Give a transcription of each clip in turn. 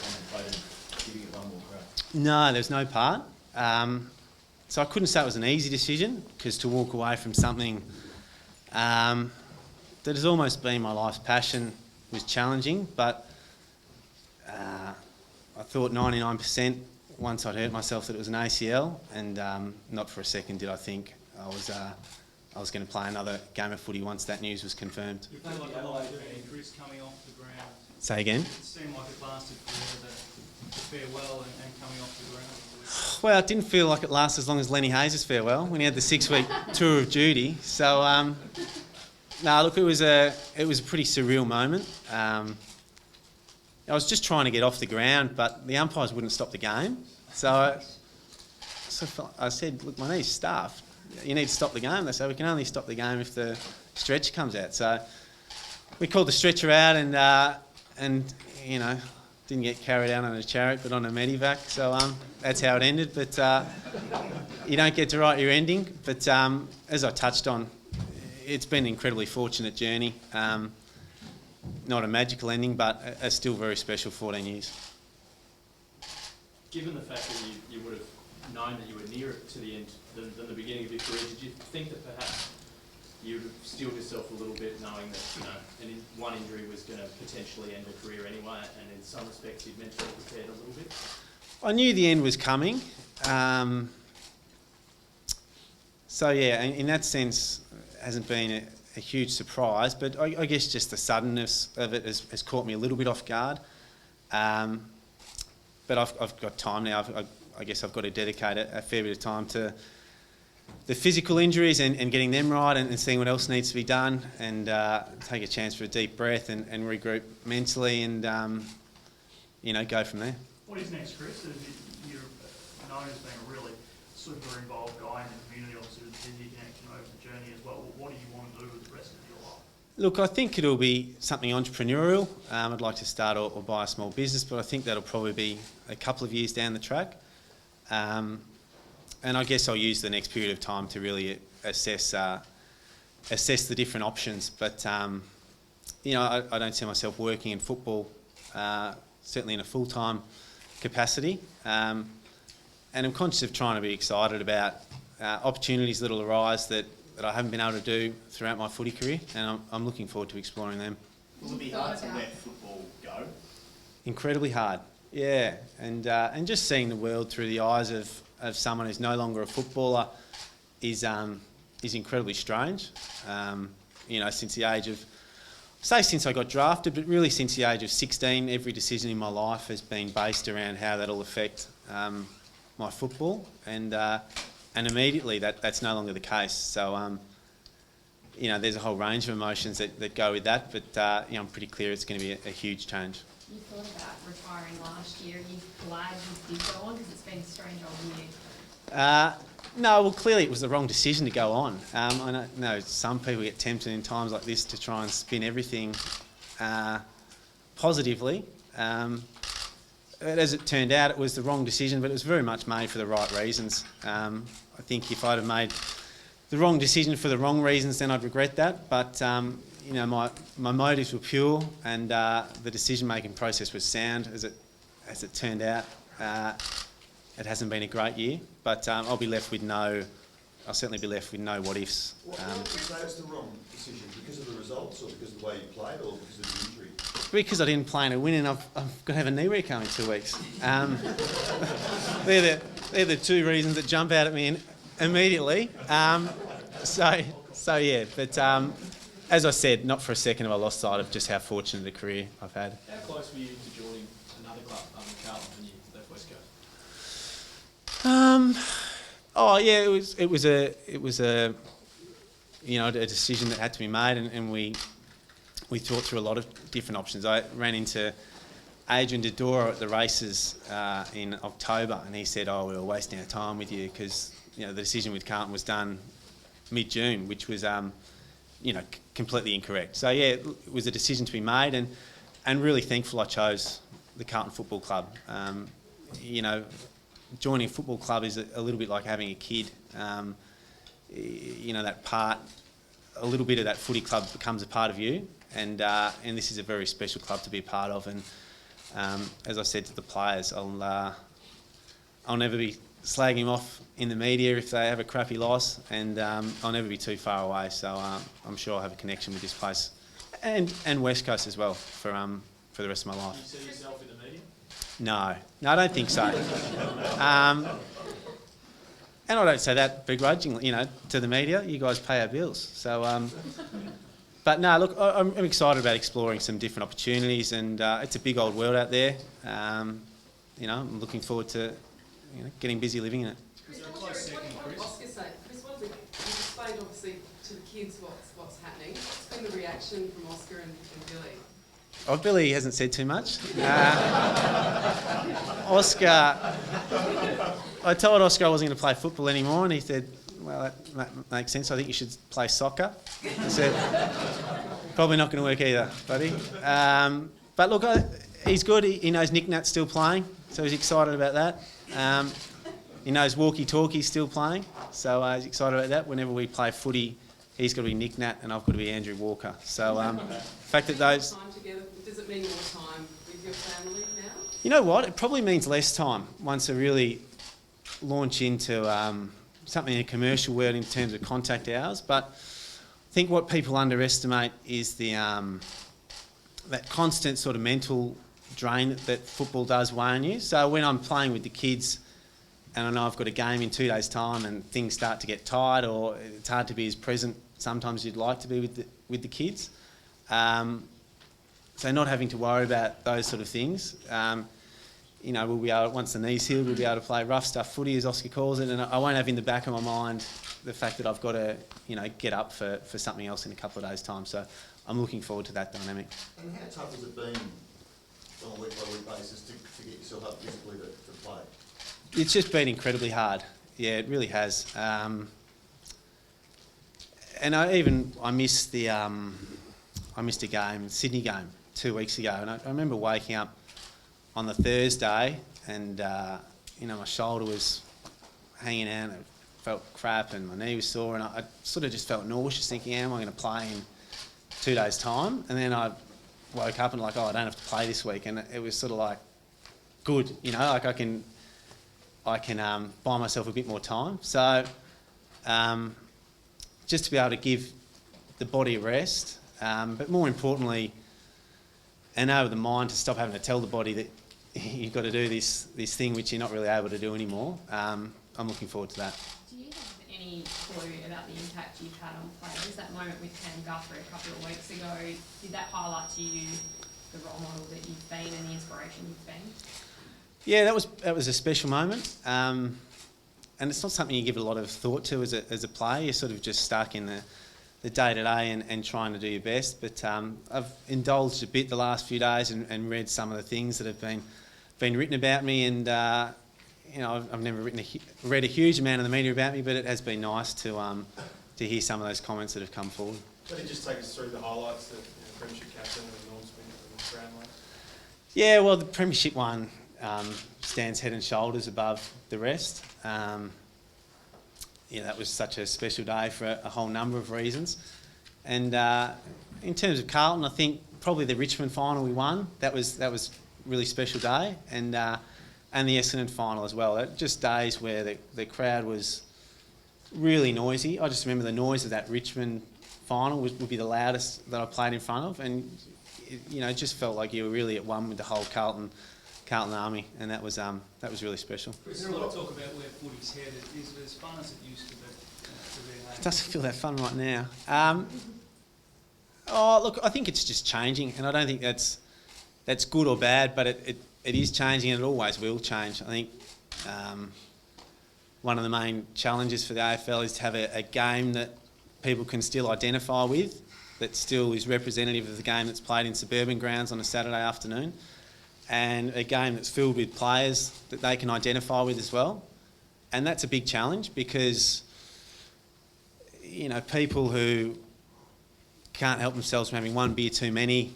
contemplated giving it one more crack? No, there's no part. So I couldn't say it was an easy decision, because to walk away from something that has almost been my life's passion was challenging, but I thought 99% once I'd hurt myself that it was an ACL, and not for a second did I think I was going to play another game of footy once that news was confirmed. You felt like a lot of injuries coming off the ground. Say again? It seemed like it lasted forever, the farewell and coming off the ground. Well, it didn't feel like it lasted as long as Lenny Hayes' farewell when he had the 6-week tour of duty. So, no, look, it was a pretty surreal moment. I was just trying to get off the ground, but the umpires wouldn't stop the game. So I said, look, my knee's stuffed. You need to stop the game. They said, we can only stop the game if the stretcher comes out. So we called the stretcher out and you know, didn't get carried out on a chariot, but on a medivac. So that's how it ended. But you don't get to write your ending. But as I touched on, it's been an incredibly fortunate journey. Not a magical ending, but a still very special 14 years. Given the fact that you would have known that you were nearer to the end than the beginning of your career, did you think that perhaps you would have steeled yourself a little bit, knowing that one injury was going to potentially end a career anyway, and in some respects you'd mentally prepared a little bit? I knew the end was coming. So yeah, in that sense, it hasn't been a huge surprise, but I guess just the suddenness of it has caught me a little bit off guard. But I've got time now. I guess I've got to dedicate a fair bit of time to the physical injuries and getting them right, and seeing what else needs to be done, and take a chance for a deep breath and regroup mentally, and go from there. What is next, Chris? You're known as being a really super involved guy in the community, obviously with the Disney connection over the journey as well. What do you want to do with the rest of your life? Look, I think it'll be something entrepreneurial. I'd like to start or buy a small business, but I think that'll probably be a couple of years down the track. And I guess I'll use the next period of time to really assess the different options. But I don't see myself working in football, certainly in a full-time capacity. And I'm conscious of trying to be excited about opportunities that will arise that I haven't been able to do throughout my footy career, and I'm looking forward to exploring them. Will it be hard to let football go? Incredibly hard, yeah. And just seeing the world through the eyes of someone who's no longer a footballer is incredibly strange. Since the age of, since I got drafted, but really since the age of 16, every decision in my life has been based around how that'll affect my football, and immediately that's no longer the case. So, there's a whole range of emotions that go with that, but I'm pretty clear it's going to be a huge change. You thought about retiring last year. Are you glad you did go on, because it's been a strange old year? No, well, clearly it was the wrong decision to go on. I know some people get tempted in times like this to try and spin everything positively. As it turned out, it was the wrong decision, but it was very much made for the right reasons. I think if I'd have made the wrong decision for the wrong reasons, then I'd regret that. But my motives were pure, and the decision-making process was sound. As it turned out, it hasn't been a great year, but I'll certainly be left with no what ifs. What would you say it's the wrong decision? Because of the results, or because of the way you played, or because of the injury? Because I didn't play in a win, and I've got to have a knee recon in 2 weeks. They're the two reasons that jump out at me immediately. So yeah, but as I said, not for a second have I lost sight of just how fortunate a career I've had. How close were you to joining another club, Carlton, when you left West Coast? It was a decision that had to be made, and we thought through a lot of different options. I ran into Adrian Dodora at the races in October, and he said, we were wasting our time with you, because the decision with Carlton was done mid-June, which was completely incorrect. So yeah, it was a decision to be made, and really thankful I chose the Carlton Football Club. Joining a football club is a little bit like having a kid. That part, a little bit of that footy club becomes a part of you, and this is a very special club to be a part of, and as I said to the players, I'll never be slagging him off in the media if they have a crappy loss, and I'll never be too far away. So I'm sure I'll have a connection with this place and West Coast as well for the rest of my life. Do you see yourself in the media? No, I don't think so. And I don't say that begrudgingly, to the media. You guys pay our bills. So, but no, look, I'm excited about exploring some different opportunities, and it's a big old world out there. I'm looking forward to getting busy living in it. Is there a close second, Chris? Oscar say, Chris, you've explained obviously to the kids what's happening. What's been the reaction from Oscar and Billy? Oh, Billy hasn't said too much. Oscar, I told Oscar I wasn't going to play football anymore, and he said, well, that makes sense. I think you should play soccer. I said, probably not going to work either, buddy. But look, he's good. He knows Nick Nat's still playing, so he's excited about that. He knows Walkie Talkie's still playing, so he's excited about that. Whenever we play footy, he's got to be Nick Nat and I've got to be Andrew Walker. So the fact that those... Time together, does it mean more time with your family now? You know what? It probably means less time once I really launch into something in a commercial world in terms of contact hours. But I think what people underestimate is the that constant sort of mental drain that football does weigh on you. So when I'm playing with the kids and I know I've got a game in 2 days' time and things start to get tight, or it's hard to be as present sometimes you'd like to be with the kids. So not having to worry about those sort of things. We'll be able, once the knee's healed, we'll be able to play rough stuff footy, as Oscar calls it, and I won't have in the back of my mind the fact that I've got to, get up for something else in a couple of days' time. So I'm looking forward to that dynamic. And how tough has it been on a week-by-week basis to get yourself up physically to play? It's just been incredibly hard. Yeah, it really has. And I missed a game, Sydney game, 2 weeks ago, and I remember waking up on the Thursday, and my shoulder was hanging out, and it felt crap, and my knee was sore, and I sort of just felt nauseous, thinking, am I going to play in 2 days' time? And then I woke up and I don't have to play this week, and it was sort of like, good, like I can buy myself a bit more time. So just to be able to give the body a rest, but more importantly, and over the mind to stop having to tell the body that you've got to do this thing which you're not really able to do anymore. I'm looking forward to that. Do you have any clue about the impact you've had on players? That moment with Cam Guthrie a couple of weeks ago, did that highlight to you the role model that you've been and the inspiration you've been? Yeah, that was a special moment, and it's not something you give a lot of thought to as a player. You're sort of just stuck in the day-to-day and trying to do your best. But I've indulged a bit the last few days and read some of the things that have been written about me, and I've never read a huge amount of the media about me, but it has been nice to hear some of those comments that have come forward. Can you just take us through the highlights that Premiership captain and Norm Smith and Brownlow? Yeah, well, the Premiership one stands head and shoulders above the rest. That was such a special day for a whole number of reasons. And in terms of Carlton, I think probably the Richmond final we won, that was a really special day, and the Essendon final as well. Just days where the crowd was really noisy. I just remember the noise of that Richmond final would be the loudest that I played in front of, and it just felt like you were really at one with the whole Carlton army, and that was really special. There's a lot of talk about where footy's headed. Is it as fun as it used to be? It doesn't feel that fun right now. Look, I think it's just changing, and I don't think that's good or bad, but it is changing, and it always will change. I think one of the main challenges for the AFL is to have a game that people can still identify with, that still is representative of the game that's played in suburban grounds on a Saturday afternoon, and a game that's filled with players that they can identify with as well. And that's a big challenge because, people who can't help themselves from having one beer too many,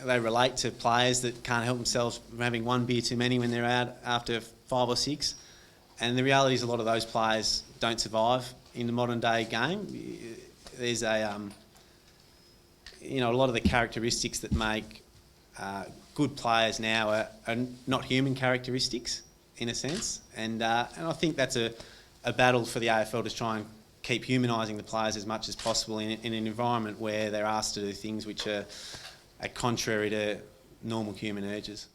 they relate to players that can't help themselves from having one beer too many when they're out after 5 or 6. And the reality is a lot of those players don't survive in the modern day game. There's a lot of the characteristics that make good players now are not human characteristics in a sense, and I think that's a battle for the AFL to try and keep humanising the players as much as possible in an environment where they're asked to do things which are contrary to normal human urges.